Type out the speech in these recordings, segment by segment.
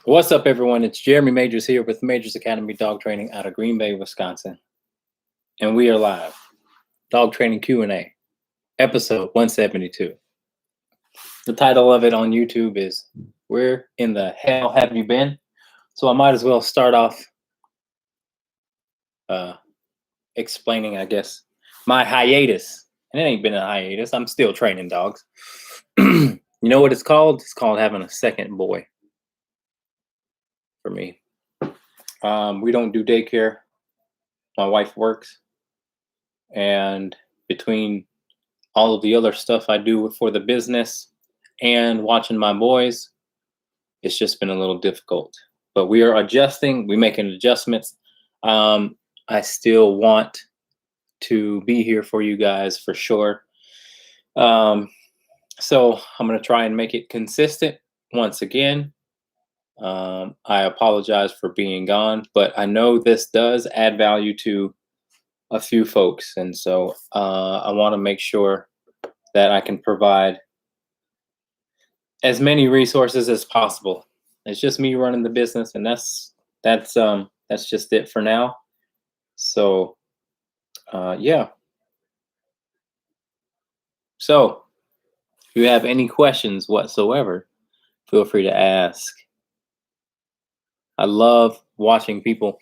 What's up, everyone? It's Jeremy Majors here with Majors Academy Dog Training out of Green Bay, Wisconsin, and we are live. Dog Training Q&A, episode 172. The title of it on YouTube is "Where in the Hell Have You Been?" So I might as well start off explaining, I guess, my hiatus. And it ain't been a hiatus. I'm still training dogs. You know what it's called? It's called having a second boy. For me, we don't do daycare. My wife works, and between all of the other stuff I do for the business and watching my boys, it's just been a little difficult. But we are adjusting. We're making adjustments. I still want to be here for you guys for sure. So I'm going to try and make it consistent once again. I apologize for being gone, but I know this does add value to a few folks. And so I want to make sure that I can provide as many resources as possible. It's just me running the business, and that's just it for now. So yeah. So if you have any questions whatsoever, feel free to ask. I love watching people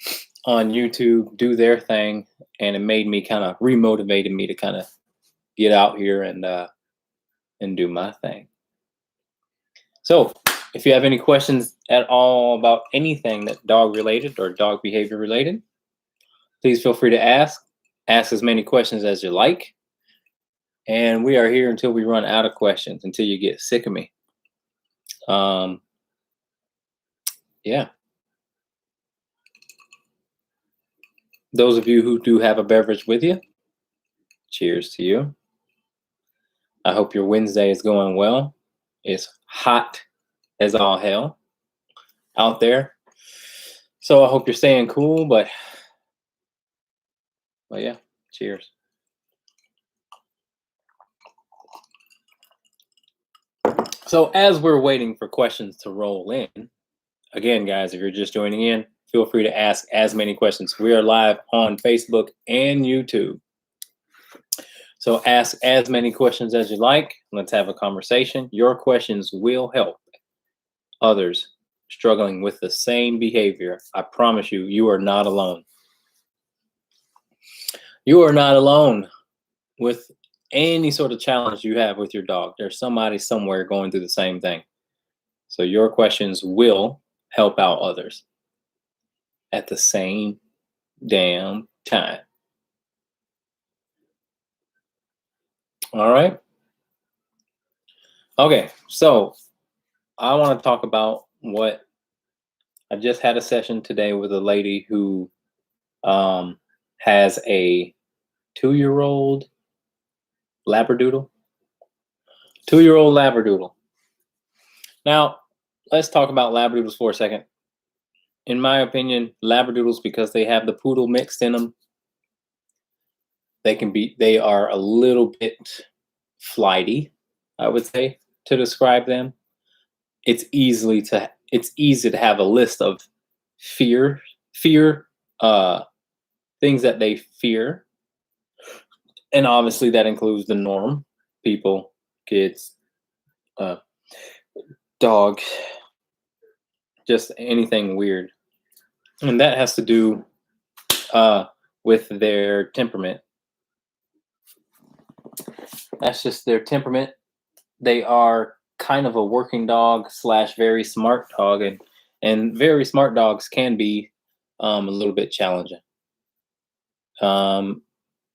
on YouTube do their thing, and it made me kind of remotivated me to kind of get out here and do my thing. So if you have any questions at all about anything that dog related or dog behavior related, please feel free to ask. Ask as many questions as you like. And we are here until we run out of questions, until you get sick of me. Yeah. Those of you who do have a beverage with you, cheers to you. I hope your Wednesday is going well. It's hot as all hell out there. So I hope you're staying cool, but yeah, cheers. So as we're waiting for questions to roll in, again, guys, if you're just joining in, feel free to ask as many questions. We are live on Facebook and YouTube. So ask as many questions as you like. Let's have a conversation. Your questions will help others struggling with the same behavior. I promise you, you are not alone. You are not alone with any sort of challenge you have with your dog. There's somebody somewhere going through the same thing. So your questions will help out others at the same damn time. All right. Okay, so I want to talk about what I just had a session today with a lady who has a 2-year-old Labradoodle. 2-year-old Labradoodle. Now, let's talk about Labradoodles for a second. In my opinion, Labradoodles, because they have the poodle mixed in them, they are a little bit flighty, I would say, to describe them. It's easy to have a list of fear things that they fear. And obviously that includes the norm: people, kids, dog, just anything weird. And that has to do with their temperament. That's just their temperament. They are kind of a working dog / very smart dog, and very smart dogs can be a little bit challenging.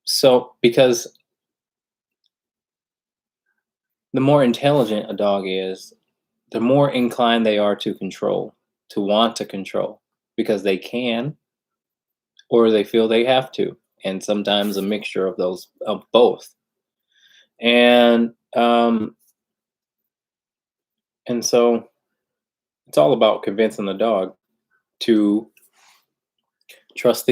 So because the more intelligent a dog is, the more inclined they are to want to control, because they can, or they feel they have to, and sometimes a mixture of both. And so it's all about convincing the dog to trust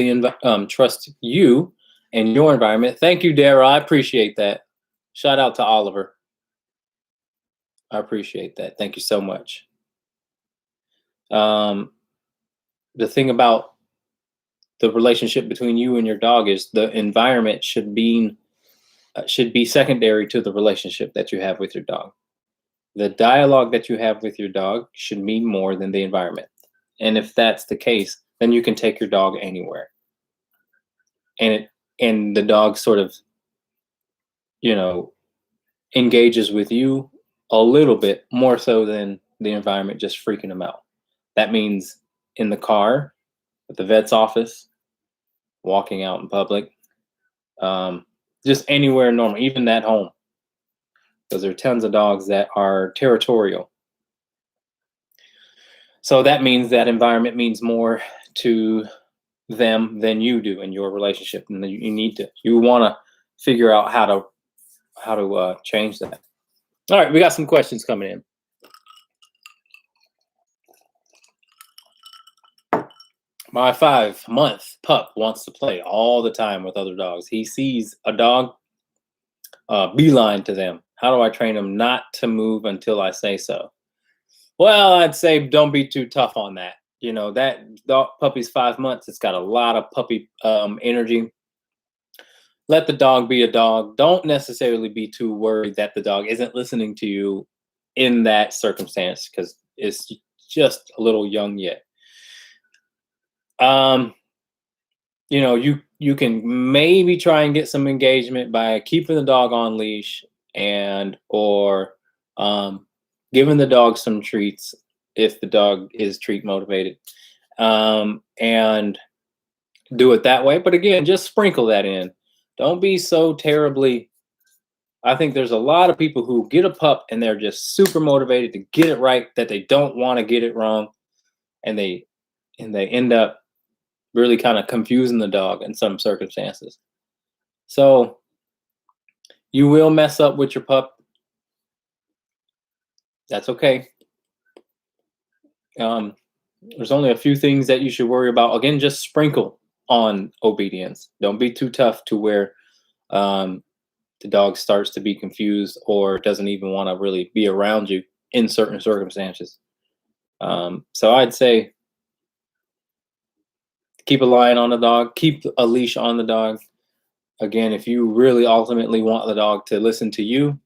you and your environment. Thank you, Dara. I appreciate that. Shout out to Oliver. I appreciate that. Thank you so much. Um, the thing about the relationship between you and your dog is the environment should be secondary to the relationship that you have with your dog. The dialogue that you have with your dog should mean more than the environment. And if that's the case, then you can take your dog anywhere. And the dog sort of, you know, engages with you a little bit more so than the environment just freaking them out. That means in the car, at the vet's office, walking out in public, um, just anywhere normal, even at home, because there are tons of dogs that are territorial. So that means that environment means more to them than you do in your relationship, and you want to figure out how to change that. All right, we got some questions coming in. My 5-month pup wants to play all the time with other dogs. He sees a dog, beeline to them. How do I train him not to move until I say so? Well, I'd say don't be too tough on that. That dog, puppy's 5 months. It's got a lot of puppy energy. Let the dog be a dog. Don't necessarily be too worried that the dog isn't listening to you in that circumstance because it's just a little young yet. You can maybe try and get some engagement by keeping the dog on leash or giving the dog some treats if the dog is treat motivated, and do it that way. But again, just sprinkle that in. Don't be so terribly. I think there's a lot of people who get a pup and they're just super motivated to get it right, that they don't want to get it wrong, and they end up really kind of confusing the dog in some circumstances. So you will mess up with your pup. That's okay. There's only a few things that you should worry about. Again, just sprinkle on obedience. Don't be too tough to where the dog starts to be confused or doesn't even want to really be around you in certain circumstances. So I'd say keep a line on the dog, keep a leash on the dog. Again, if you really ultimately want the dog to listen to you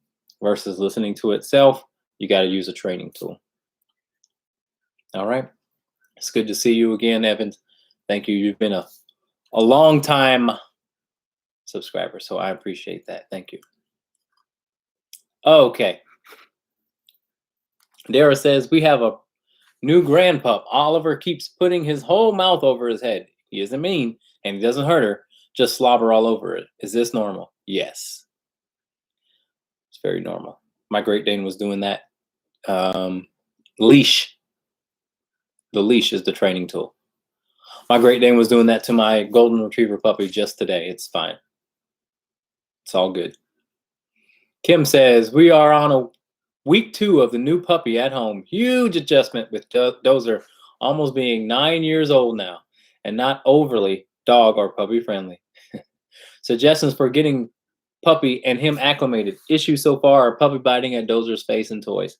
versus listening to itself, you got to use a training tool. All right. It's good to see you again, Evans. Thank you. You've been a long time subscriber, so I appreciate that. Thank you. Okay. Dara says, we have a new grandpup. Oliver keeps putting his whole mouth over his head. He isn't mean, and he doesn't hurt her. Just slobber all over it. Is this normal? Yes. It's very normal. My Great Dane was doing that. Leash. The leash is the training tool. My Great Dane was doing that to my Golden Retriever puppy just today. It's fine. It's all good. Kim says, we are on a week 2 of the new puppy at home. Huge adjustment with Dozer almost being 9 years old now and not overly dog or puppy friendly. Suggestions for getting puppy and him acclimated. Issue so far are puppy biting at Dozer's face and toys.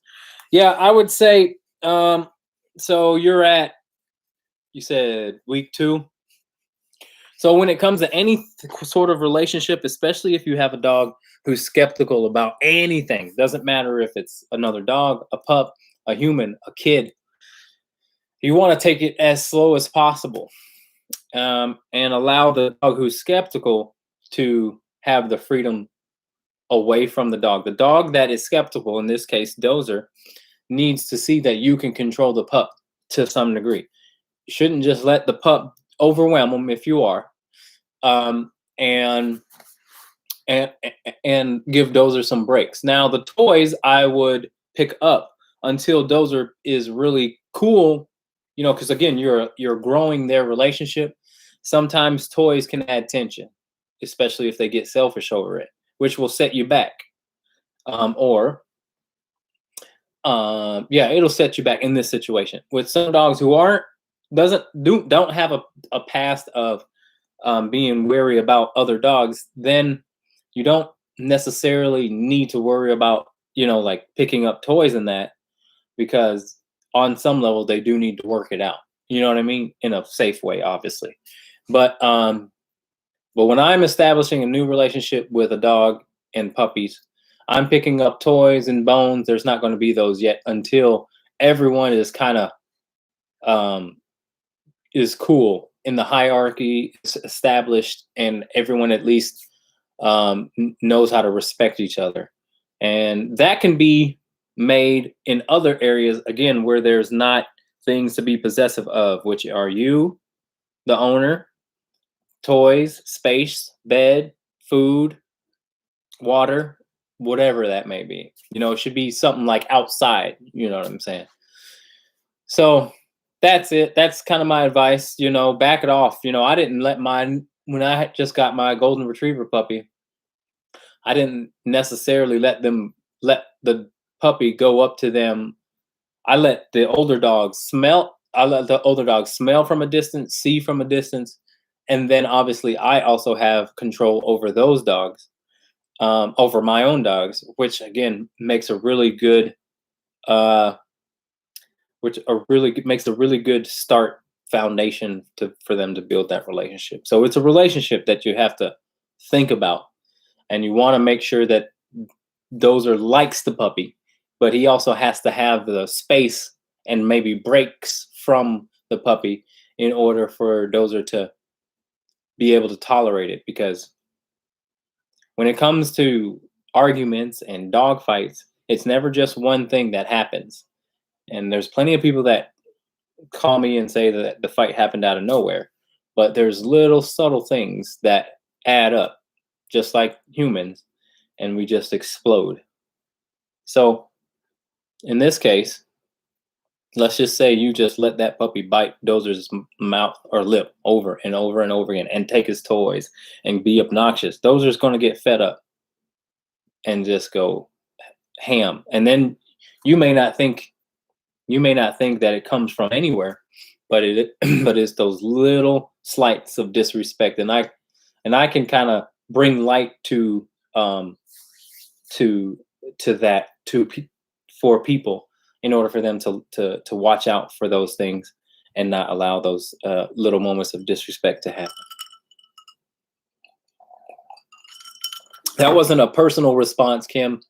Yeah, I would say, so you said week 2. So when it comes to any sort of relationship, especially if you have a dog who's skeptical about anything, doesn't matter if it's another dog, a pup, a human, a kid, you want to take it as slow as possible, and allow the dog who's skeptical to have the freedom away from the dog. The dog that is skeptical, in this case, Dozer, needs to see that you can control the pup to some degree. You shouldn't just let the pup overwhelm them if you are, and give Dozer some breaks. Now, the toys I would pick up until Dozer is really cool, because again, you're growing their relationship. Sometimes toys can add tension, especially if they get selfish over it, which will set you back. It'll set you back in this situation. With some dogs who don't have a past of being wary about other dogs, then you don't necessarily need to worry about like picking up toys and that, because on some level they do need to work it out. You know what I mean? In a safe way, obviously. But when I'm establishing a new relationship with a dog and puppies, I'm picking up toys and bones. There's not going to be those yet until everyone is kind of um, is cool in the hierarchy is established, and everyone at least knows how to respect each other. And that can be made in other areas again where there's not things to be possessive of, which are you, the owner, toys, space, bed, food, water, whatever that may be. It should be something like outside. You know what I'm saying? So that's it. That's kind of my advice. Back it off. I didn't let mine when I just got my golden retriever puppy. I didn't necessarily let the puppy go up to them. I let the older dogs smell. I let the older dogs smell from a distance, see from a distance, and then obviously I also have control over those dogs, over my own dogs, which again makes a really good, makes a really good start foundation for them to build that relationship. So it's a relationship that you have to think about, and you want to make sure that Dozer likes the puppy, but he also has to have the space and maybe breaks from the puppy in order for Dozer to be able to tolerate it. Because when it comes to arguments and dog fights, it's never just one thing that happens. And there's plenty of people that call me and say that the fight happened out of nowhere, but there's little subtle things that add up, just like humans, and we just explode. So in this case, let's just say you just let that puppy bite Dozer's mouth or lip over and over and over again and take his toys and be obnoxious. Dozer's going to get fed up and just go ham. And then you may not think that it comes from anywhere, but it's those little slights of disrespect. And I can kind of bring light to that for people in order for them to watch out for those things and not allow those little moments of disrespect to happen. That wasn't a personal response, Kim.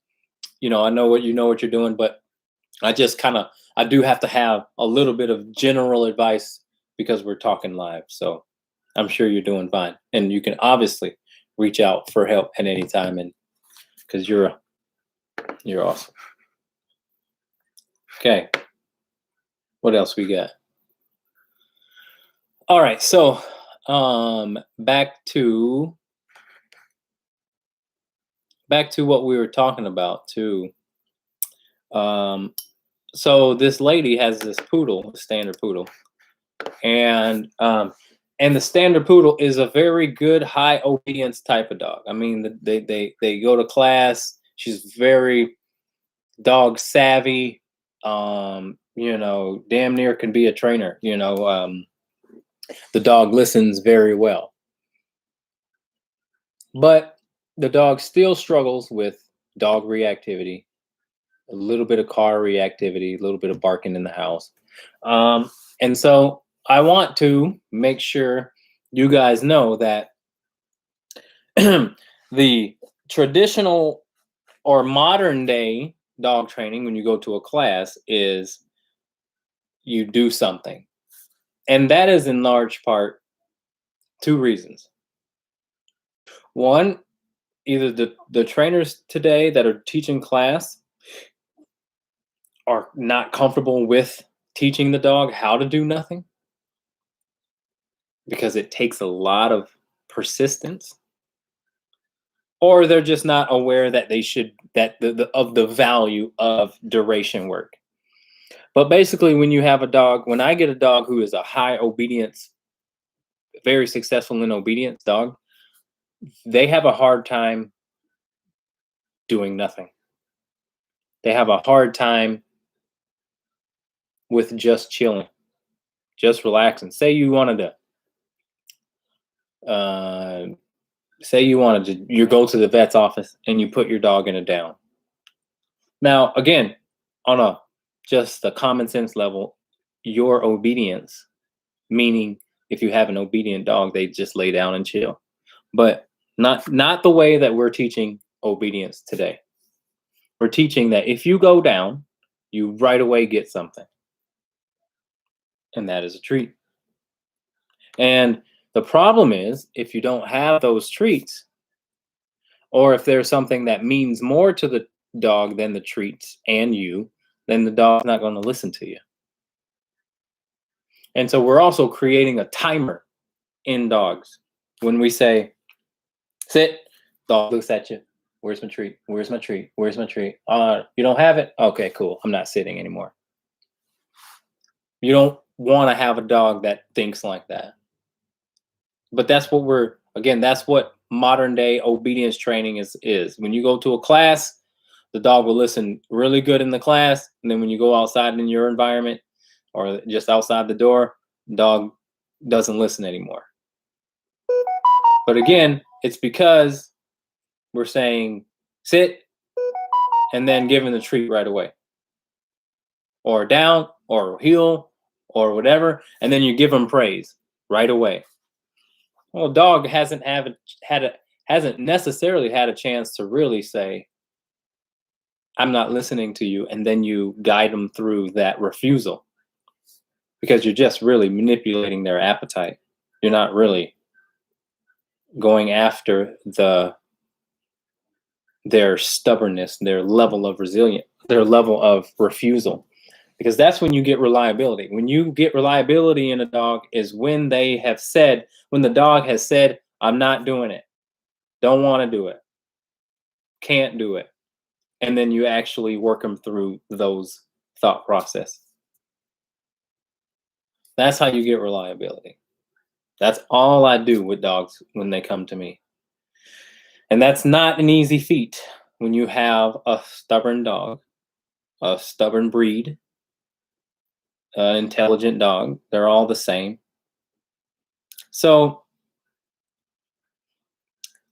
I know what you're doing, but I do have to have a little bit of general advice because we're talking live. So I'm sure you're doing fine, and you can obviously reach out for help at any time, and because you're awesome. Okay, what else we got? All right, so back to what we were talking about too. So this lady has this poodle, standard poodle, and the standard poodle is a very good high obedience type of dog. I mean, they go to class. She's very dog savvy. Damn near can be a trainer. The dog listens very well, but the dog still struggles with dog reactivity, a little bit of car reactivity, a little bit of barking in the house. And so I want to make sure you guys know that the traditional or modern day dog training, when you go to a class, is you do something. And that is in large part two reasons. One, either the trainers today that are teaching class are not comfortable with teaching the dog how to do nothing, because it takes a lot of persistence, or they're just not aware that of the value of duration work. But basically, when I get a dog who is a high obedience, very successful in obedience dog, they have a hard time doing nothing. They have a hard time with just chilling, just relaxing. Say you go to the vet's office and you put your dog in a down. Now, again, on a just the common sense level, your obedience, meaning if you have an obedient dog, they just lay down and chill. But not the way that we're teaching obedience today. We're teaching that if you go down, you right away get something. And that is a treat. And the problem is if you don't have those treats, or if there's something that means more to the dog than the treats and you, then the dog's not going to listen to you. And so we're also creating a timer in dogs. When we say, sit, dog looks at you. Where's my treat? Where's my treat? Where's my treat? You don't have it? Okay, cool. I'm not sitting anymore. You don't want to have a dog that thinks like that. But that's what that's what modern day obedience training is. When you go to a class, the dog will listen really good in the class. And then when you go outside in your environment or just outside the door, dog doesn't listen anymore. But again, it's because we're saying sit and then giving the treat right away, or down or heel or whatever. And then you give them praise right away. Well, dog hasn't necessarily had a chance to really say, I'm not listening to you. And then you guide them through that refusal, because you're just really manipulating their appetite. You're not really going after their stubbornness, their level of resilience, their level of refusal, because that's when you get reliability. When you get reliability in a dog is when the dog has said, I'm not doing it, don't want to do it, can't do it. And then you actually work them through those thought process. That's how you get reliability. That's all I do with dogs when they come to me. And that's not an easy feat when you have a stubborn dog, a stubborn breed, an intelligent dog. They're all the same. So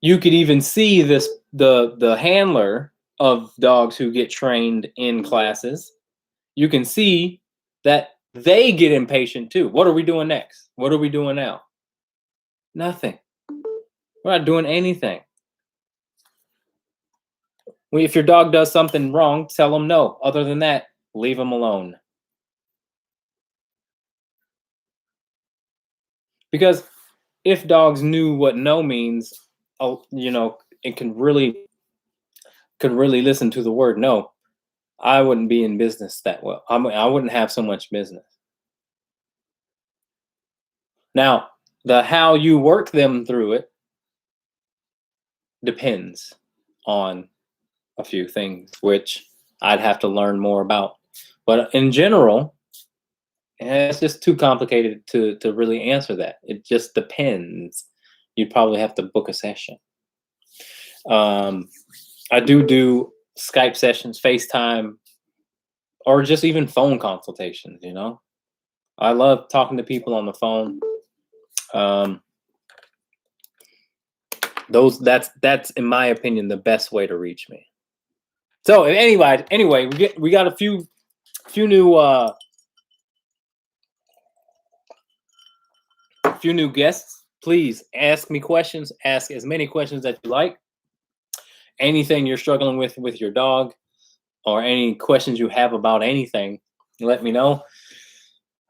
you could even see the handler of dogs who get trained in classes. You can see that they get impatient too. What are we doing next? What are we doing now? Nothing. We're not doing anything. If your dog does something wrong, tell them no. Other than that, leave them alone. Because if dogs knew what no means, it could really listen to the word no, I wouldn't be in business that well. I wouldn't have so much business. Now, how you work them through it depends on a few things, which I'd have to learn more about. But in general, it's just too complicated to really answer that. It just depends. You'd probably have to book a session. I do Skype sessions, FaceTime, or just even phone consultations. I love talking to people on the phone. That's in my opinion the best way to reach me. So anyway, we got a few new guests. Please ask me questions. Ask as many questions that you like. Anything you're struggling with your dog, or any questions you have about anything, let me know.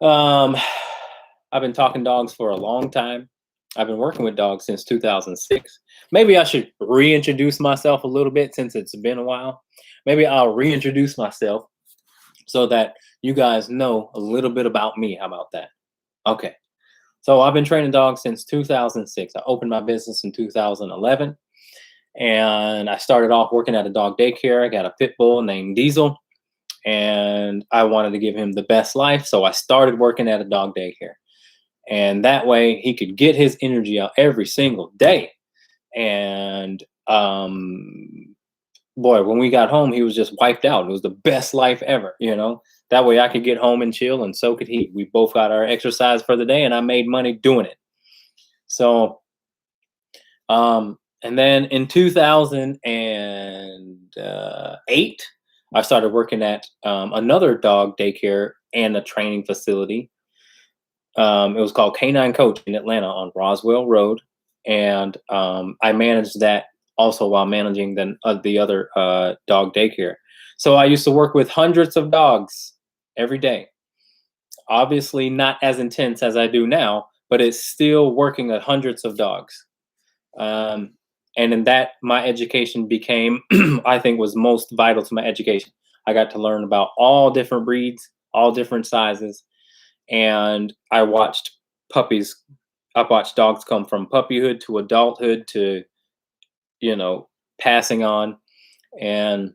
I've been talking dogs for a long time. I've been working with dogs since 2006. Maybe I should reintroduce myself a little bit since it's been a while. Maybe I'll reintroduce myself so that you guys know a little bit about me. How about that? Okay. So I've been training dogs since 2006. I opened my business in 2011. And I started off working at a dog daycare. I got a pit bull named Doodle, and I wanted to give him the best life. So I started working at a dog daycare. And that way he could get his energy out every single day. And boy, when we got home, he was just wiped out. It was the best life ever, That way I could get home and chill, and so could he. We both got our exercise for the day, and I made money doing it. So, and then in 2008, I started working at another dog daycare and a training facility. It was called Canine Coach in Atlanta on Roswell Road, and I managed that also while managing the other dog daycare. So I used to work with hundreds of dogs every day. Obviously, not as intense as I do now, but it's still working at hundreds of dogs. Um, and in that, my education became, I think, was most vital to my education. I got to learn about all different breeds, all different sizes, and I watched puppies. I watched dogs come from puppyhood to adulthood to, you know, passing on, and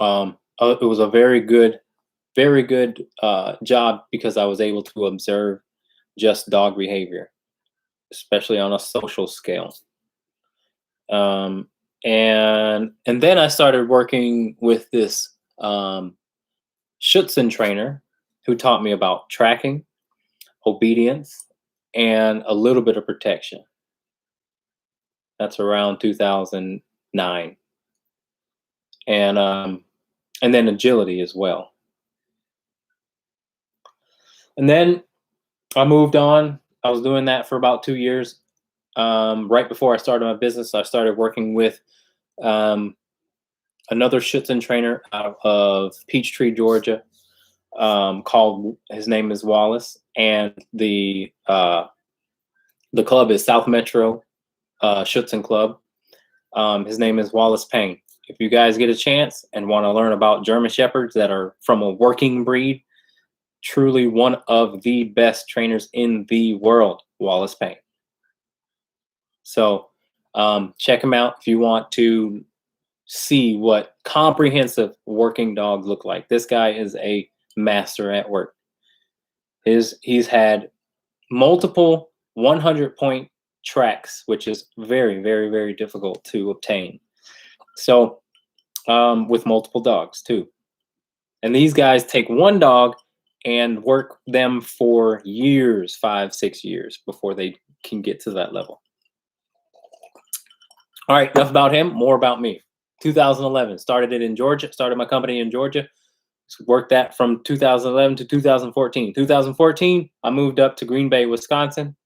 it was a very good job because I was able to observe just dog behavior, especially on a social scale. Um, and then I started working with this Schutzen trainer who taught me about tracking, obedience, and a little bit of protection. That's around 2009, and then agility as well. And then I moved on. I was doing that for about 2 years. Right before I started my business, I started working with um, another Schutzen trainer out of Peachtree, Georgia, called his name is Wallace, and the club is South Metro Schutzen Club. His name is Wallace Payne. If you guys get a chance and want to learn about German Shepherds that are from a working breed, truly one of the best trainers in the world, Wallace Payne. So check him out if you want to see what comprehensive working dogs look like. This guy is a master at work. He's had multiple 100-point tracks, which is very, very, very difficult to obtain. So with multiple dogs too. And these guys take one dog and work them for years, 5-6 years before they can get to that level. All right, enough about him, more about me. 2011, started it in Georgia, started my company in Georgia. Worked that from 2011 to 2014. 2014, I moved up to Green Bay, Wisconsin,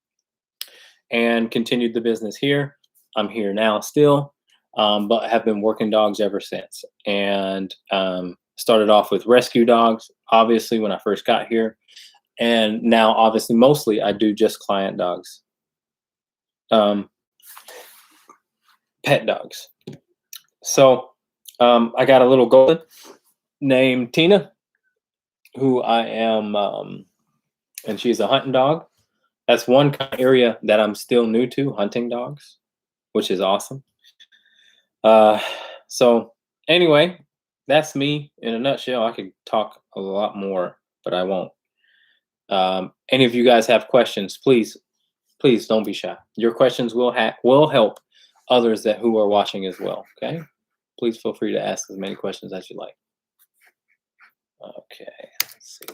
and continued the business here. I'm here now still, but have been working dogs ever since. And started off with rescue dogs, obviously, when I first got here. And now, obviously, mostly I do just client dogs, pet dogs. So I got a little golden named Tina, who I am, and she's a hunting dog. That's one kind of area that I'm still new to, hunting dogs, which is awesome. So anyway, that's me in a nutshell. I could talk a lot more, but I won't. Any of you guys have questions, please don't be shy. Your questions will help others who are watching as well. Okay, please feel free to ask as many questions as you like. Okay, let's see.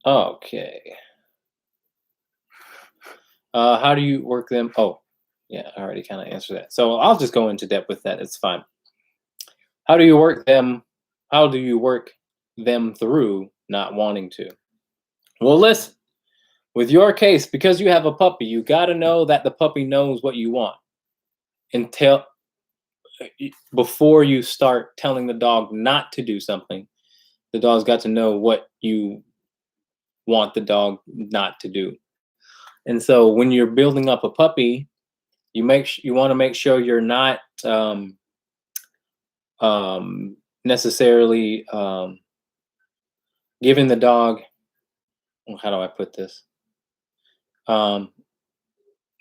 Okay. How do you work them? Oh, yeah, I already kind of answered that. So I'll just go into depth with that. It's fine. How do you work them? How do you work them through not wanting to? Well, listen, with your case, because you have a puppy, you got to know that the puppy knows what you want. Before you start telling the dog not to do something, the dog's got to know what you want the dog not to do. And so when you're building up a puppy, you want to make sure you're not necessarily giving the dog, how do I put this? When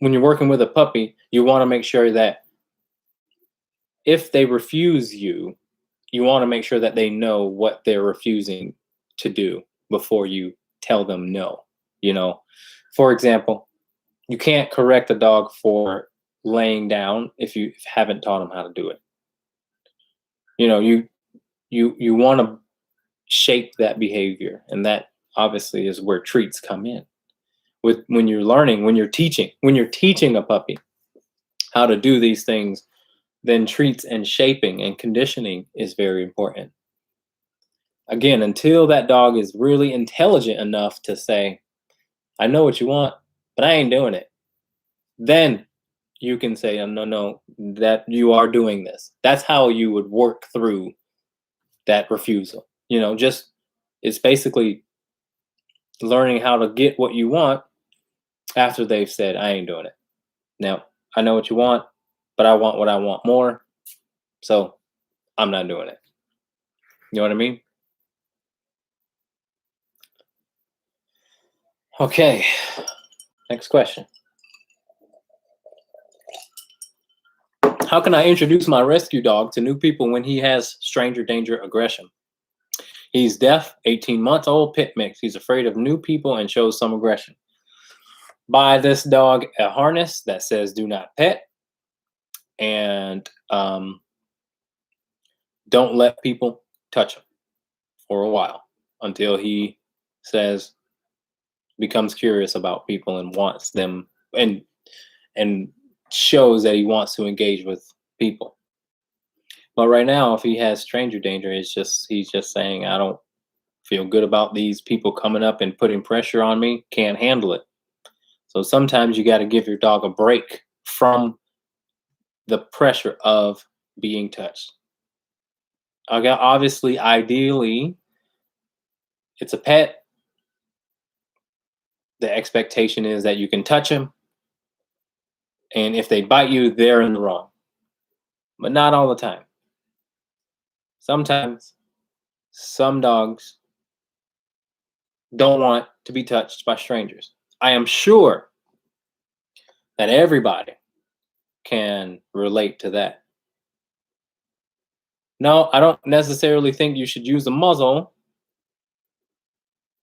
you're working with a puppy, you want to make sure that if they refuse you, you want to make sure that they know what they're refusing to do before you tell them no. You know, for example, you can't correct a dog for laying down if you haven't taught them how to do it. You know, you want to shape that behavior, and that obviously is where treats come in. When you're learning, when you're teaching a puppy, how to do these things, then treats and shaping and conditioning is very important. Again, until that dog is really intelligent enough to say, I know what you want, but I ain't doing it. Then you can say, "Oh, no, no, that you are doing this." That's how you would work through that refusal. Just it's basically learning how to get what you want after they've said, I ain't doing it. Now, I know what you want, but I want what I want more. So I'm not doing it. You know what I mean? Okay. Next question. How can I introduce my rescue dog to new people when he has stranger danger aggression? He's deaf, 18 months old, pit mix. He's afraid of new people and shows some aggression. Buy this dog a harness that says do not pet, and don't let people touch him for a while until he becomes curious about people and wants them and shows that he wants to engage with people. But right now, if he has stranger danger, he's just saying, I don't feel good about these people coming up and putting pressure on me, can't handle it. So sometimes you got to give your dog a break from the pressure of being touched. Okay, obviously, ideally, it's a pet. The expectation is that you can touch them. And if they bite you, they're in the wrong. But not all the time. Sometimes some dogs don't want to be touched by strangers. I am sure that everybody can relate to that. No, I don't necessarily think you should use a muzzle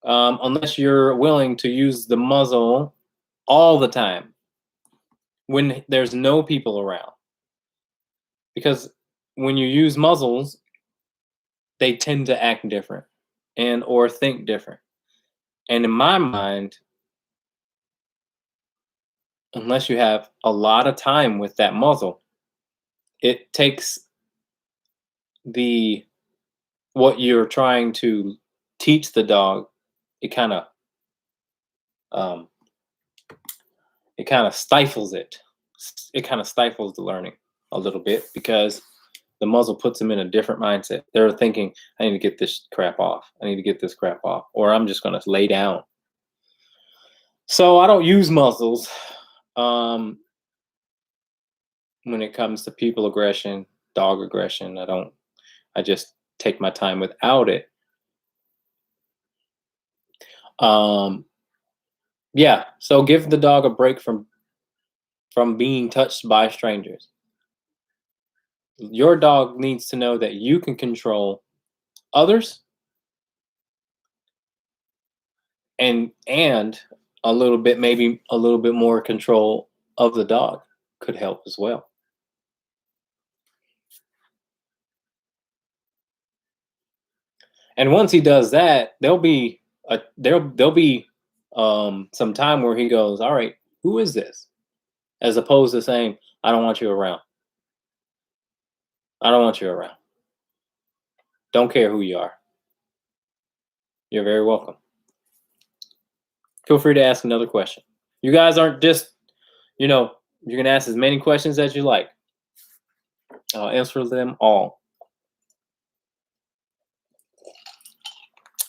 unless you're willing to use the muzzle all the time when there's no people around. Because when you use muzzles, they tend to act different and or think different. And in my mind, unless you have a lot of time with that muzzle, it takes what you're trying to teach the dog, it kind of um, stifles it. It kind of stifles the learning a little bit because the muzzle puts them in a different mindset. They're thinking, I need to get this crap off. I need to get this crap off, or I'm just going to lay down. So I don't use muzzles when it comes to people aggression, dog aggression. I just take my time without it. Yeah, so give the dog a break from being touched by strangers. Your dog needs to know that you can control others and maybe a little bit more control of the dog could help as well. And once he does that, there'll be some time where he goes, all right, who is this? As opposed to saying, I don't want you around. I don't want you around. Don't care who you are. You're very welcome. Feel free to ask another question. You guys aren't just, you can ask as many questions as you like. I'll answer them all.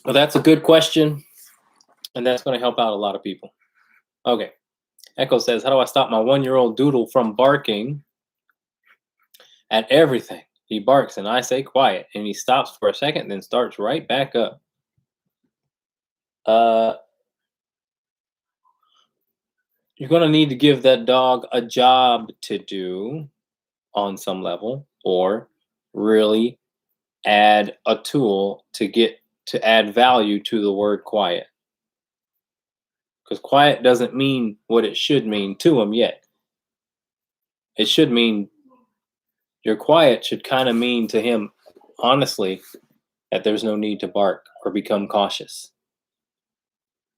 Well, that's a good question, and that's going to help out a lot of people. Okay. Echo says, how do I stop my 1-year-old Doodle from barking at everything? He barks and I say quiet, and he stops for a second, then starts right back up. You're going to need to give that dog a job to do on some level, or really add a tool to add value to the word quiet. Because quiet doesn't mean what it should mean to him yet. It should mean, your quiet should kind of mean to him, honestly, that there's no need to bark or become cautious.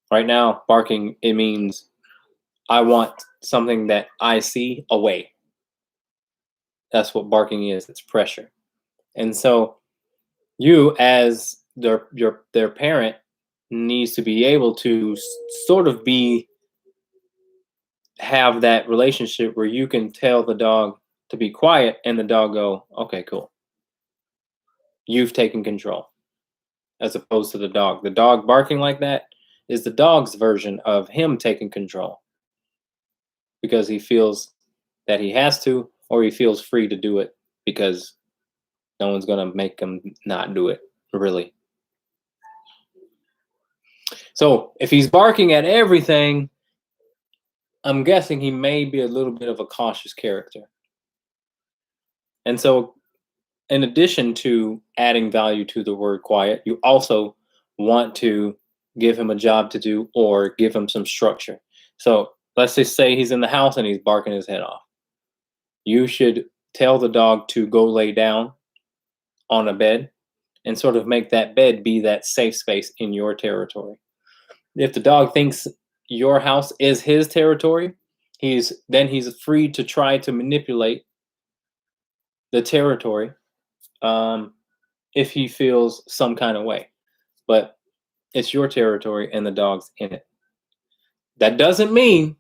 Right now, barking, it means I want something that I see away. That's what barking is. It's pressure. And so you, as their parent, needs to be able to sort of have that relationship where you can tell the dog to be quiet and the dog go, okay, cool. You've taken control, as opposed to the dog. The dog barking like that is the dog's version of him taking control because he feels that he has to, or he feels free to do it because no one's going to make him not do it, really. So if he's barking at everything, I'm guessing he may be a little bit of a cautious character. And so, in addition to adding value to the word quiet, you also want to give him a job to do or give him some structure. So let's just say he's in the house and he's barking his head off. You should tell the dog to go lay down on a bed and sort of make that bed be that safe space in your territory. If the dog thinks your house is his territory, he's free to try to manipulate the territory if he feels some kind of way. But it's your territory and the dog's in it. That doesn't mean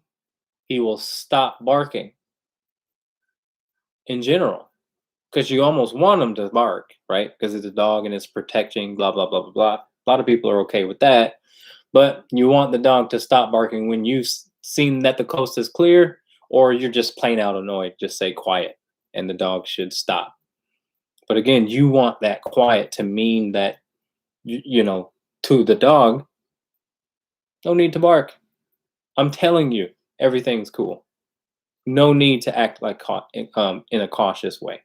he will stop barking in general, because you almost want him to bark, right? Because it's a dog and it's protecting, blah, blah, blah, blah, blah. A lot of people are okay with that. But you want the dog to stop barking when you've seen that the coast is clear, or you're just plain out annoyed. Just say quiet, and the dog should stop. But again, you want that quiet to mean that, to the dog, no need to bark. I'm telling you, everything's cool. No need to act like in a cautious way.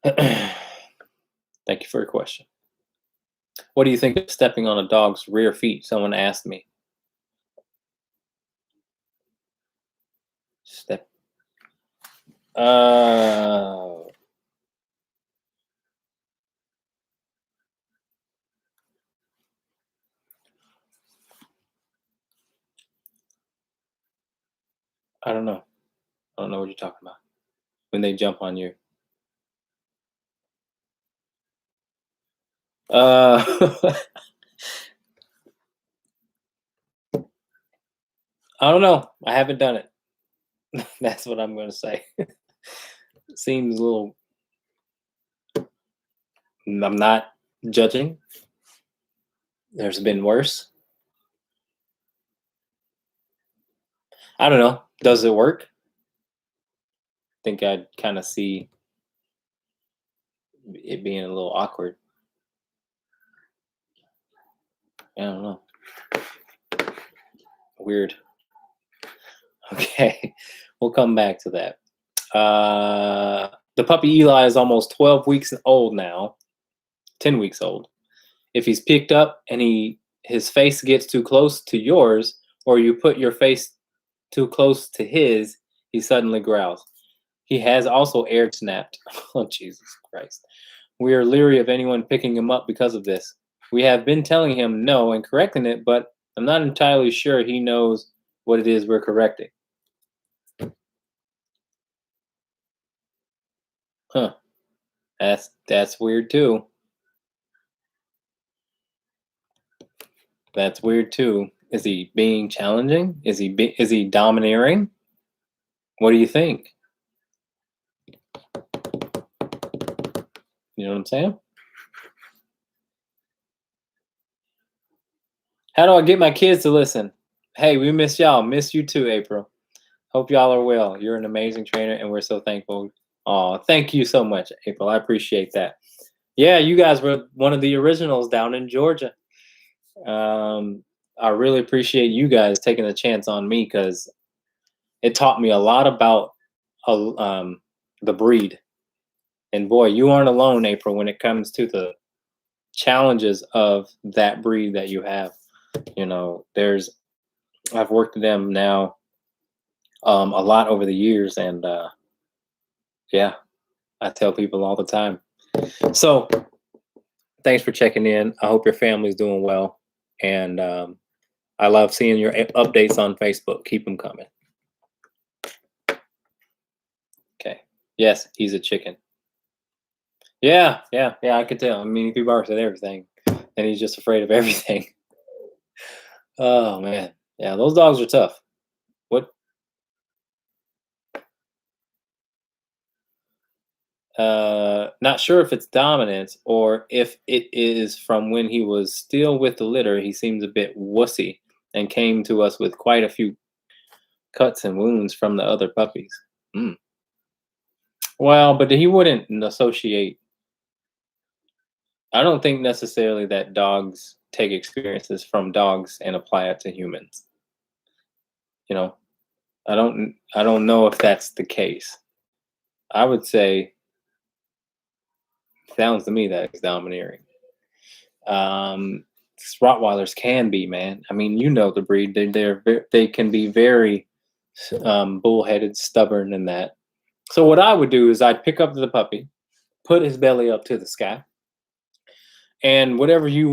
Thank you for your question. What do you think of stepping on a dog's rear feet? Someone asked me. Step. I don't know. I don't know what you're talking about. When they jump on you. I don't know. I haven't done it. That's what I'm going to say. Seems a little. I'm not judging. There's been worse. I don't know. Does it work? I think I'd kind of see it being a little awkward. I don't know. Weird. Okay, we'll come back to that. The puppy Eli is almost 12 weeks old now, 10 weeks old. If he's picked up and his face gets too close to yours, or you put your face too close to his, he suddenly growls. He has also air snapped. Oh, Jesus Christ. We are leery of anyone picking him up because of this. We have been telling him no and correcting it, but I'm not entirely sure he knows what it is we're correcting. Huh. That's weird too. That's weird too. Is he being challenging? Is he domineering? What do you think? You know what I'm saying? How do I get my kids to listen? Hey, we miss y'all. Miss you too, April. Hope y'all are well. You're an amazing trainer, and we're so thankful. Oh, thank you so much, April. I appreciate that. Yeah, you guys were one of the originals down in Georgia. I really appreciate you guys taking a chance on me, because it taught me a lot about the breed. And boy, you aren't alone, April, when it comes to the challenges of that breed that you have. I've worked with them now a lot over the years, and yeah, I tell people all the time. So thanks for checking in. I hope your family's doing well, and I love seeing your updates on Facebook. Keep them coming. Okay. Yes, he's a chicken. Yeah. I could tell. I mean, he barks at everything, and he's just afraid of everything. Oh man, yeah, those dogs are tough. What? Not sure if it's dominance or if it is from when he was still with the litter. He seems a bit wussy and came to us with quite a few cuts and wounds from the other puppies. Mm. Well, but he wouldn't associate. I don't think necessarily that dogs take experiences from dogs and apply it to humans. You know, I don't know if that's the case. I would say sounds to me that it's domineering. Um, Rottweilers can be, man. I mean, you know the breed. They can be very bullheaded, stubborn, and that. So what I would do is I'd pick up the puppy, put his belly up to the sky, and whatever you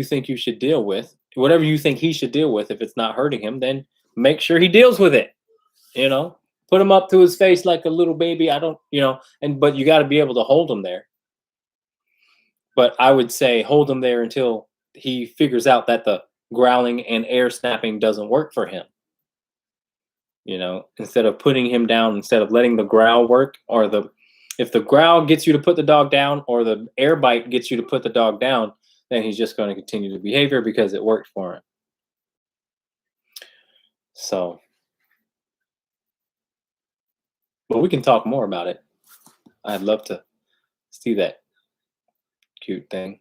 think you should deal with, whatever you think he should deal with, if it's not hurting him, then make sure he deals with it. You know, put him up to his face like a little baby. I don't, but you got to be able to hold him there. But I would say hold him there until he figures out that the growling and air snapping doesn't work for him. Instead of putting him down, instead of letting the growl work, or if the growl gets you to put the dog down, or the air bite gets you to put the dog down, then he's just going to continue the behavior because it worked for him. So, but we can talk more about it. I'd love to see that cute thing.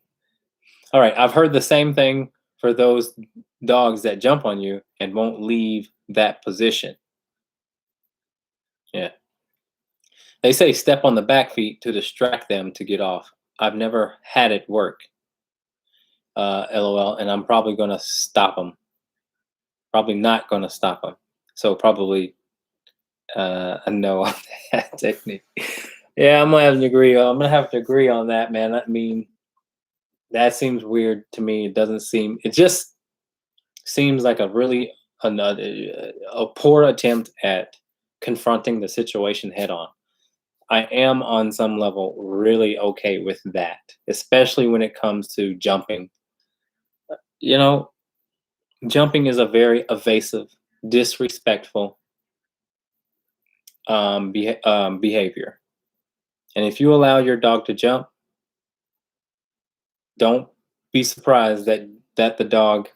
All right, I've heard the same thing for those dogs that jump on you and won't leave that position. Yeah. They say step on the back feet to distract them to get off. I've never had it work. LOL. And I'm probably going to stop them. Probably not going to stop them. So probably a no on that technique. Yeah, I'm gonna have to agree on that, man. I mean, that seems weird to me. It just seems like a poor attempt at confronting the situation head on. I am on some level really okay with that, especially when it comes to jumping. Jumping is a very evasive, disrespectful behavior. And if you allow your dog to jump, don't be surprised that the dog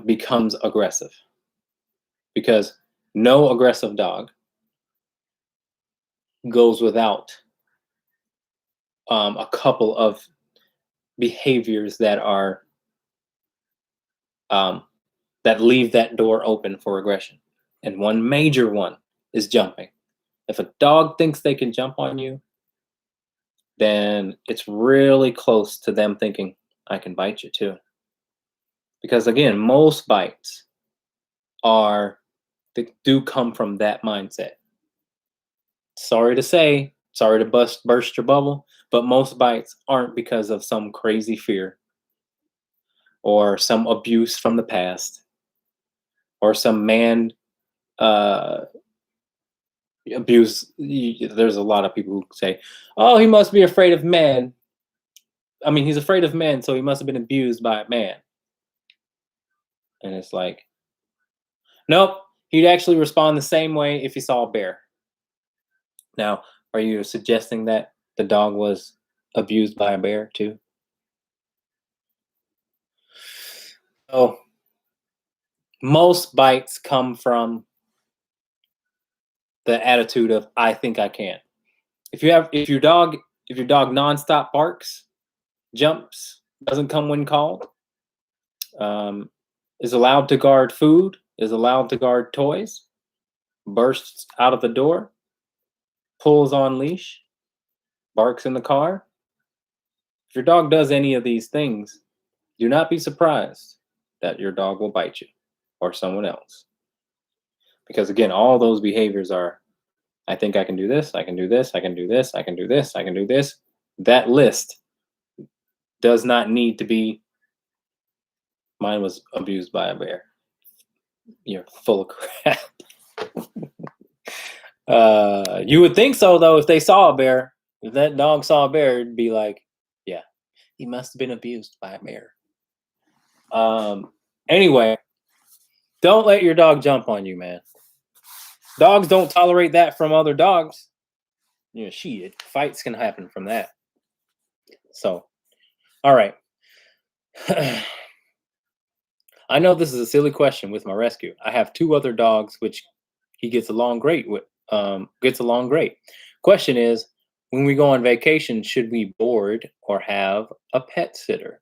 becomes aggressive, because no aggressive dog goes without a couple of behaviors that are that leave that door open for aggression. And one major one is jumping. If a dog thinks they can jump on you, then it's really close to them thinking, I can bite you too. Because again, most bites do come from that mindset. Sorry to burst your bubble, but most bites aren't because of some crazy fear or some abuse from the past or some man abuse. There's a lot of people who say, oh, he must be afraid of men. I mean, he's afraid of men, so he must have been abused by a man. And it's like, nope, he'd actually respond the same way if he saw a bear. Now, are you suggesting that the dog was abused by a bear too? So, most bites come from the attitude of I think I can. If your dog nonstop barks, jumps, doesn't come when called, is allowed to guard food, is allowed to guard toys, bursts out of the door, pulls on leash, barks in the car. If your dog does any of these things, do not be surprised that your dog will bite you or someone else. Because again, all those behaviors are, I think I can do this, I can do this, I can do this, I can do this, I can do this. That list does not need to be Mine was abused by a bear. You're full of crap. You would think so, though, if they saw a bear. If that dog saw a bear, it'd be like, yeah, he must have been abused by a bear. Anyway, don't let your dog jump on you, man. Dogs don't tolerate that from other dogs. You know, shit, fights can happen from that. So, all right. I know this is a silly question with my rescue. I have 2 other dogs, which he gets along great with. Gets along great. Question is, when we go on vacation, should we board or have a pet sitter?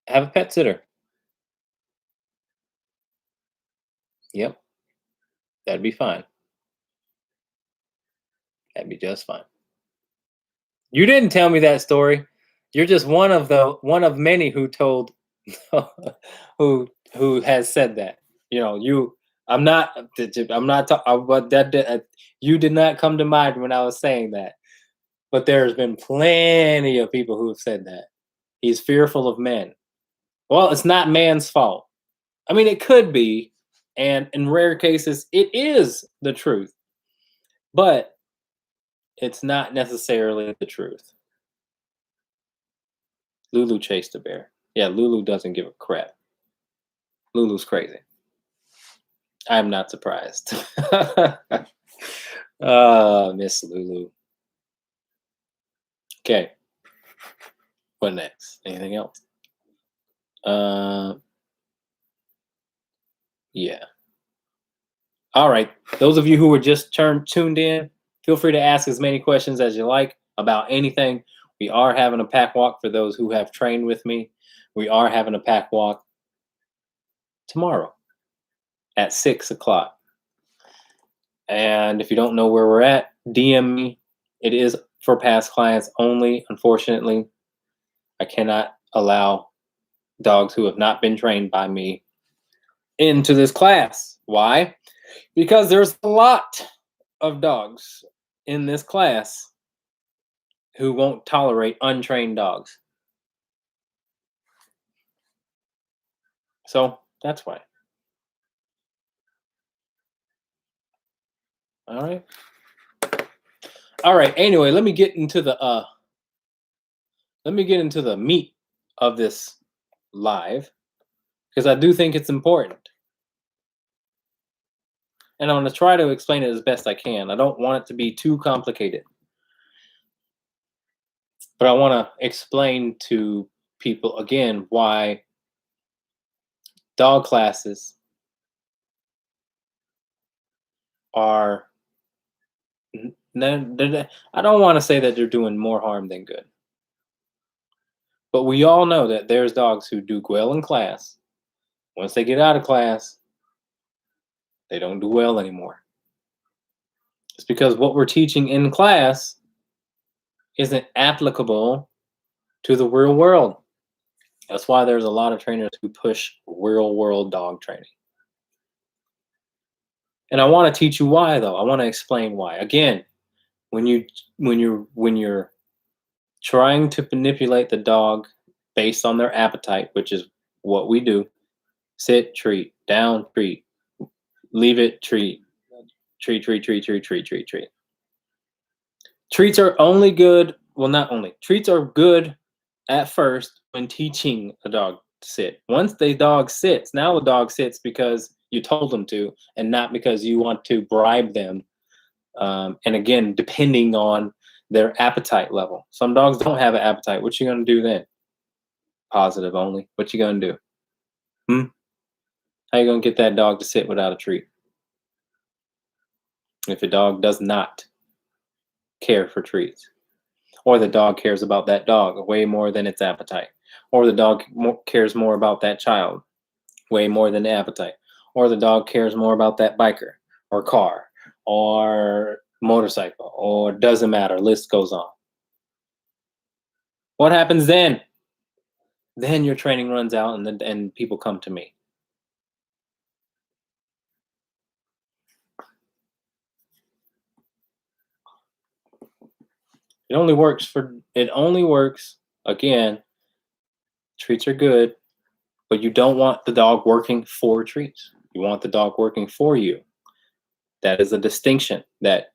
Have a pet sitter. Yep, that'd be fine. That'd be just fine. You didn't tell me that story. You're just one of many who told who has said that. You know, I'm not talking, but you did not come to mind when I was saying that. But there's been plenty of people who have said that. He's fearful of men. Well, it's not man's fault. I mean, it could be, and in rare cases, it is the truth. But it's not necessarily the truth. Lulu chased a bear. Yeah, Lulu doesn't give a crap. Lulu's crazy. I'm not surprised. Miss Lulu. Okay. What next? Anything else? Yeah. All right. Those of you who were just tuned in, feel free to ask as many questions as you like about anything. We are having a pack walk for those who have trained with me. We are having a pack walk tomorrow at 6 o'clock. And if you don't know where we're at, DM me. It is for past clients only. Unfortunately, I cannot allow dogs who have not been trained by me into this class. Why? Because there's a lot of dogs in this class who won't tolerate untrained dogs. So that's why. All right. All right. Anyway, let me get into the meat of this live, because I do think it's important. And I'm going to try to explain it as best I can. I don't want it to be too complicated. But I want to explain to people again why dog classes are, I don't want to say that they're doing more harm than good. But we all know that there's dogs who do well in class. Once they get out of class, they don't do well anymore. It's because what we're teaching in class isn't applicable to the real world. That's why there's a lot of trainers who push real world dog training. And I want to teach you why, though. I want to explain why. Again, when you're trying to manipulate the dog based on their appetite, which is what we do, sit, treat, down, treat, leave it, treat, treat, treat, treat, treat, treat, treat, treat. Treats are only good. Well, not only. Treats are good at first when teaching a dog to sit. Once the dog sits, now the dog sits because you told them to, and not because you want to bribe them. And again, depending on their appetite level. Some dogs don't have an appetite. What you gonna do then? Positive only. What you gonna do? How you gonna get that dog to sit without a treat? If a dog does not care for treats, or the dog cares about that dog way more than its appetite, or the dog cares more about that child way more than the appetite, or the dog cares more about that biker or car or motorcycle, or doesn't matter, list goes on. What happens then? Then your training runs out and people come to me. It only works, again, treats are good but you don't want the dog working for treats. You want the dog working for you. That is a distinction that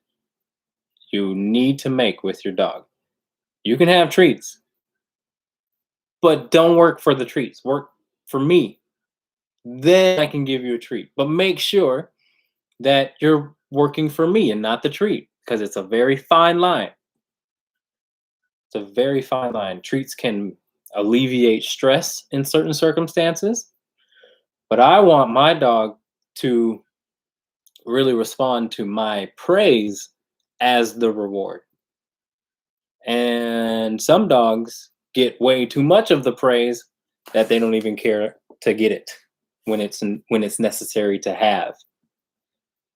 you need to make with your dog. You can have treats, but don't work for the treats. Work for me. Then I can give you a treat. But make sure that you're working for me and not the treat, because it's a very fine line. It's a very fine line. Treats can alleviate stress in certain circumstances, but I want my dog to really respond to my praise as the reward. And some dogs get way too much of the praise that they don't even care to get it when it's necessary to have.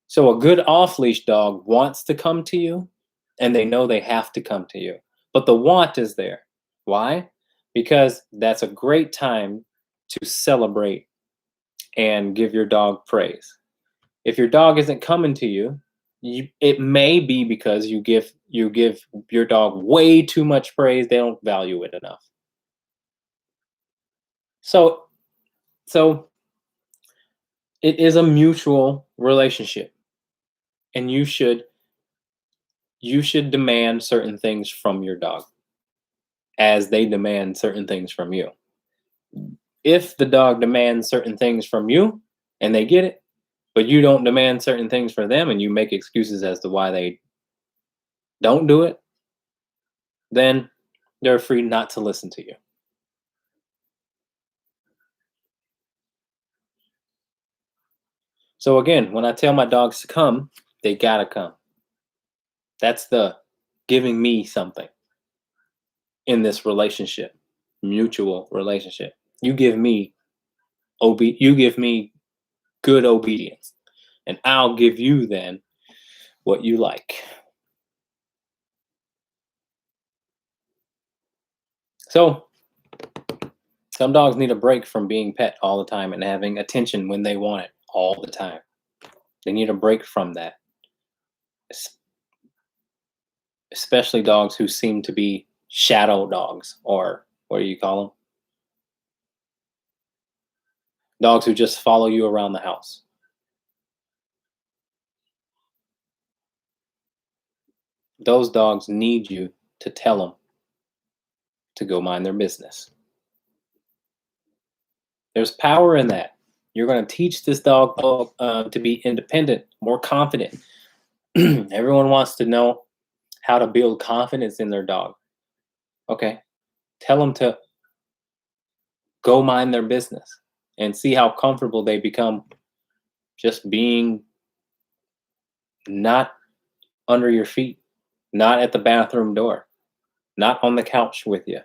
So a good off-leash dog wants to come to you, and they know they have to come to you. But the want is there. Why? Because that's a great time to celebrate and give your dog praise. If your dog isn't coming to you, it may be because you give your dog way too much praise. They don't value it enough. So it is a mutual relationship, and you should demand certain things from your dog as they demand certain things from you. If the dog demands certain things from you and they get it, but you don't demand certain things for them and you make excuses as to why they don't do it, then they're free not to listen to you. So again, when I tell my dogs to come, they gotta come. That's the giving me something in this relationship, mutual relationship. You give me good obedience, and I'll give you then what you like. So some dogs need a break from being pet all the time and having attention when they want it all the time. They need a break from that. Especially dogs who seem to be shadow dogs, or what do you call them? Dogs who just follow you around the house. Those dogs need you to tell them to go mind their business. There's power in that. You're going to teach this dog to be independent, more confident. Everyone wants to know how to build confidence in their dog. Okay, tell them to go mind their business and see how comfortable they become just being not under your feet, not at the bathroom door, not on the couch with you.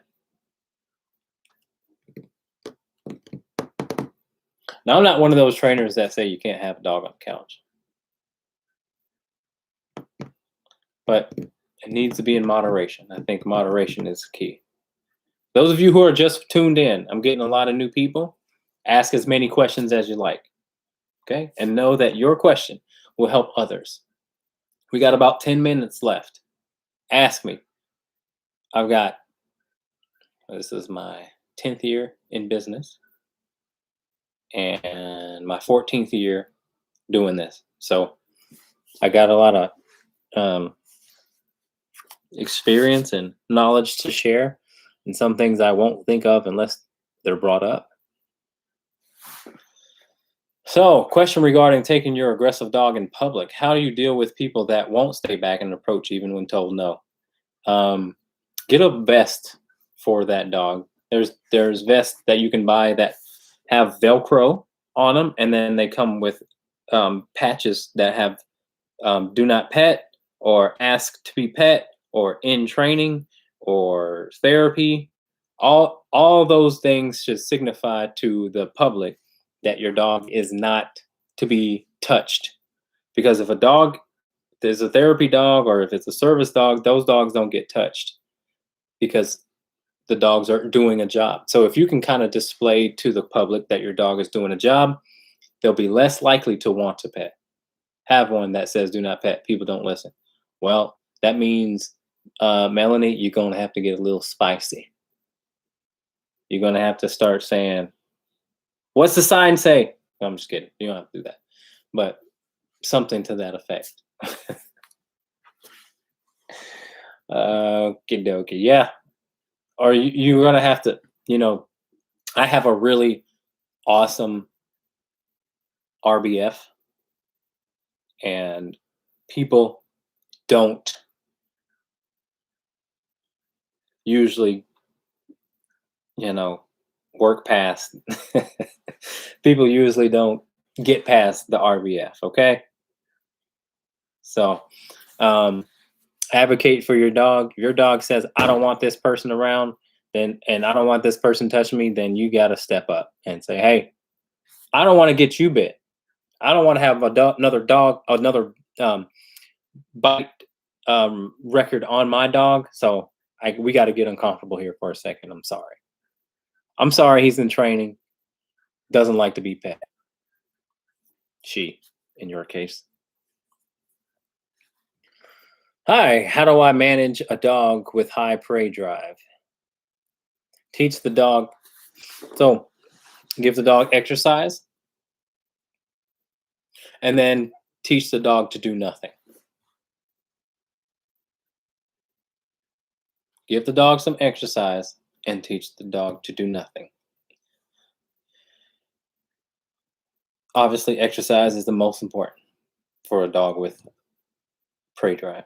Now, I'm not one of those trainers that say you can't have a dog on the couch, but it needs to be in moderation. I think moderation is key. Those of you who are just tuned in, I'm getting a lot of new people. Ask as many questions as you like, okay? And know that your question will help others. We got about 10 minutes left. Ask me. This is my 10th year in business and my 14th year doing this. So I got a lot of experience and knowledge to share, and some things I won't think of unless they're brought up. So, question regarding taking your aggressive dog in public. How do you deal with people that won't stay back and approach even when told no? Get a vest for that dog. There's vests that you can buy that have Velcro on them, and then they come with patches that have do not pet, or ask to be pet, or in training, or therapy. All those things should signify to the public that your dog is not to be touched. Because if there's a therapy dog, or if it's a service dog, those dogs don't get touched because the dogs are doing a job. So if you can kind of display to the public that your dog is doing a job, they'll be less likely to want to pet. Have one that says do not pet, people don't listen. Well, that means, Melanie, you're going to have to get a little spicy. You're going to have to start saying, What's the sign say? No, I'm just kidding. You don't have to do that. But something to that effect. Okie dokie. Yeah. Or you're going to have to, I have a really awesome RBF, and people don't usually, work past. People usually don't get past the RBF. Okay. So, advocate for your dog. Your dog says, I don't want this person around, and I don't want this person touching me, then you got to step up and say, hey, I don't want to get you bit. I don't want to have another bite record on my dog. So we got to get uncomfortable here for a second. I'm sorry. I'm sorry he's in training. Doesn't like to be pet. She, in your case. Hi, how do I manage a dog with high prey drive? Teach the dog. So give the dog exercise and then teach the dog to do nothing. Give the dog some exercise and teach the dog to do nothing. Obviously, exercise is the most important for a dog with prey drive.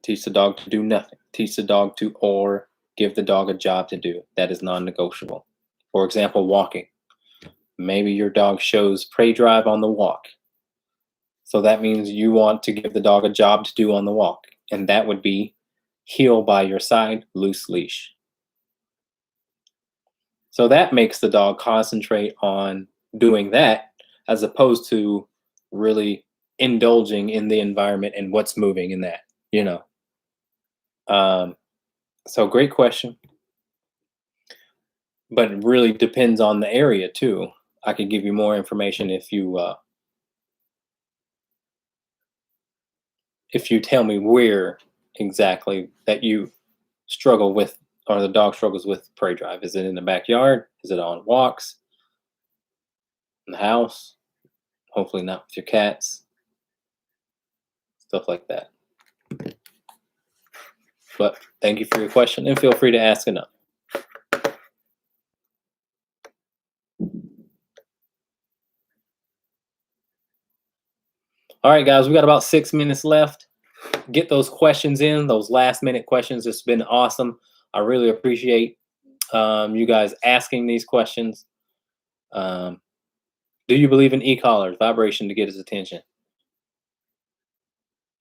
Teach the dog to do nothing. Teach the dog to, or give the dog a job to do that is non-negotiable. For example, walking. Maybe your dog shows prey drive on the walk. So that means you want to give the dog a job to do on the walk. And that would be heel by your side, loose leash. So that makes the dog concentrate on doing that as opposed to really indulging in the environment and what's moving in that, So great question. But it really depends on the area too. I could give you more information if you tell me where exactly that you struggle with, or the dog struggles with prey drive. Is it in the backyard? Is it on walks? In the house? Hopefully not with your cats. Stuff like that. But thank you for your question, and feel free to ask another. All right, guys, we got about 6 minutes left. Get those questions in, those last minute questions. It's been awesome. I really appreciate you guys asking these questions. Do you believe in e-collars, vibration to get his attention?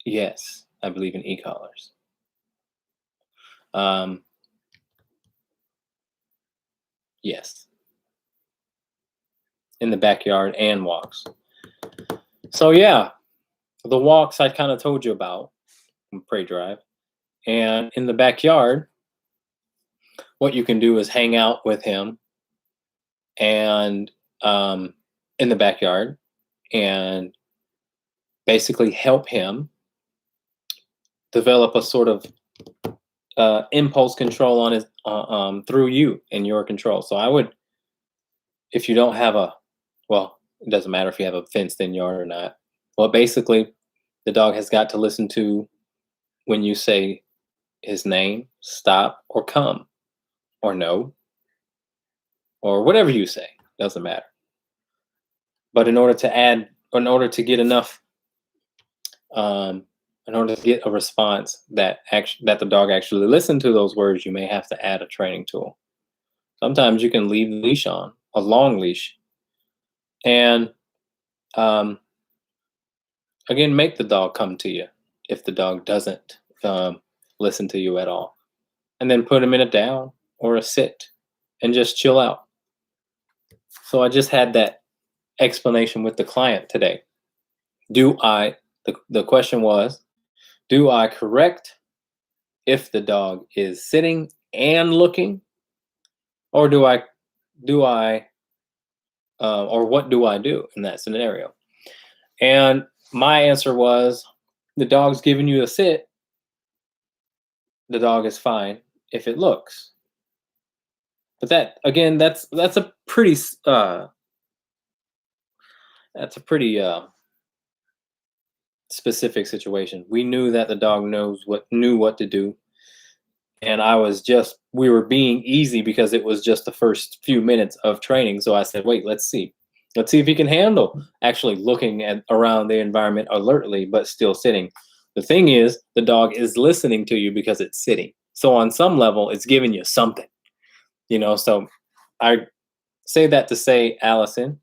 Yes, I believe in e-collars. Yes. In the backyard and walks. So yeah, the walks I kind of told you about, prey drive. And in the backyard, what you can do is hang out with him and in the backyard and basically help him develop a sort of impulse control on his through you and your control. So I would, if you don't have it doesn't matter if you have a fenced-in yard or not. Well, basically, the dog has got to listen to when you say his name, stop, or come, or no, or whatever you say. Doesn't matter. But in order to get enough, in order to get a response that the dog actually listened to those words, you may have to add a training tool. Sometimes you can leave the leash on, a long leash, and again, make the dog come to you if the dog doesn't listen to you at all. And then put him in a down or a sit and just chill out. So I just had that explanation with the client today. The question was, do I correct if the dog is sitting and looking, or or what do I do in that scenario? And my answer was, the dog's giving you a sit. The dog is fine if it looks. But that again, that's a pretty that's a pretty specific situation. We knew that the dog knew what to do, and we were being easy because it was just the first few minutes of training. So I said, wait, let's see if he can handle actually looking at around the environment alertly but still sitting. The thing is, the dog is listening to you because it's sitting. So on some level, it's giving you something, So I say that to say, Allison,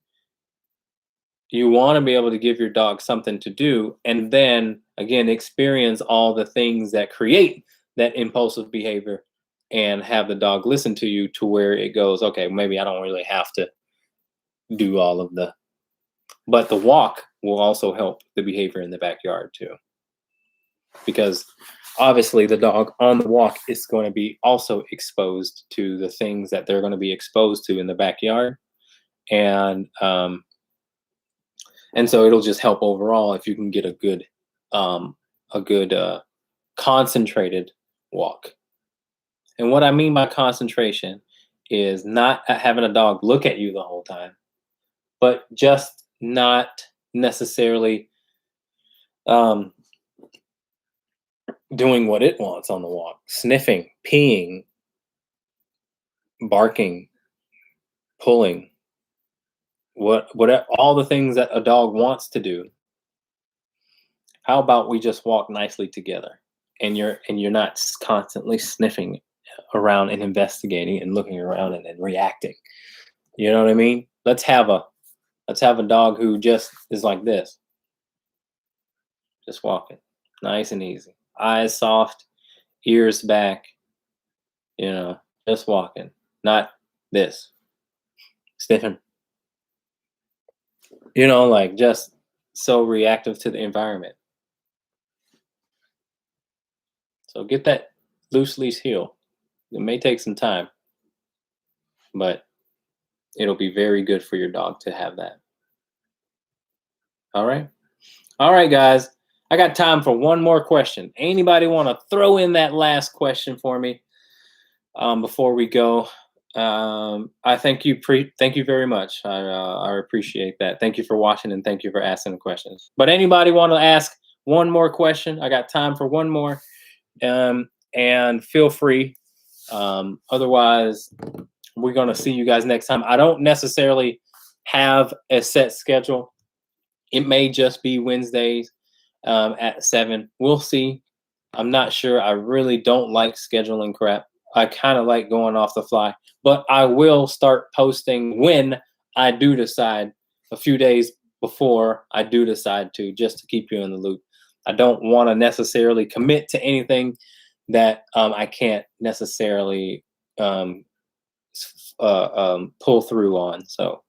you want to be able to give your dog something to do, and then again experience all the things that create that impulsive behavior, and have the dog listen to you to where it goes, okay, maybe I don't really have to do all of the, but the walk will also help the behavior in the backyard too, because obviously the dog on the walk is going to be also exposed to the things that they're going to be exposed to in the backyard, and so it'll just help overall if you can get a good concentrated walk. And what I mean by concentration is not having a dog look at you the whole time, but just not necessarily doing what it wants on the walk, sniffing, peeing, barking, pulling, all the things that a dog wants to do. How about we just walk nicely together, and you're not constantly sniffing around and investigating and looking around and reacting. You know what I mean? Let's have a dog who just is like this, just walking, nice and easy, eyes soft, ears back, just walking, not this, sniffing, like just so reactive to the environment. So get that loose leash healed. It may take some time, but it'll be very good for your dog to have that. All right. All right, guys. I got time for one more question. Anybody want to throw in that last question for me before we go? I thank you very much. I appreciate that. Thank you for watching, and thank you for asking the questions. But anybody want to ask one more question? I got time for one more. And feel free. Otherwise, we're going to see you guys next time. I don't necessarily have a set schedule. It may just be Wednesdays at 7. We'll see. I'm not sure. I really don't like scheduling crap. I kind of like going off the fly. But I will start posting when I do decide, a few days before I do decide to, just to keep you in the loop. I don't want to necessarily commit to anything that I can't necessarily pull through on. So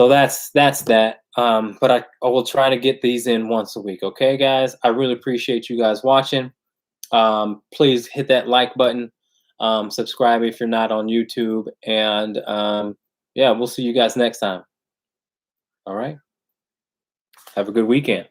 that's that. But I will try to get these in once a week. Okay, guys. I really appreciate you guys watching. Please hit that like button. Subscribe if you're not on YouTube. And yeah, we'll see you guys next time. All right. Have a good weekend.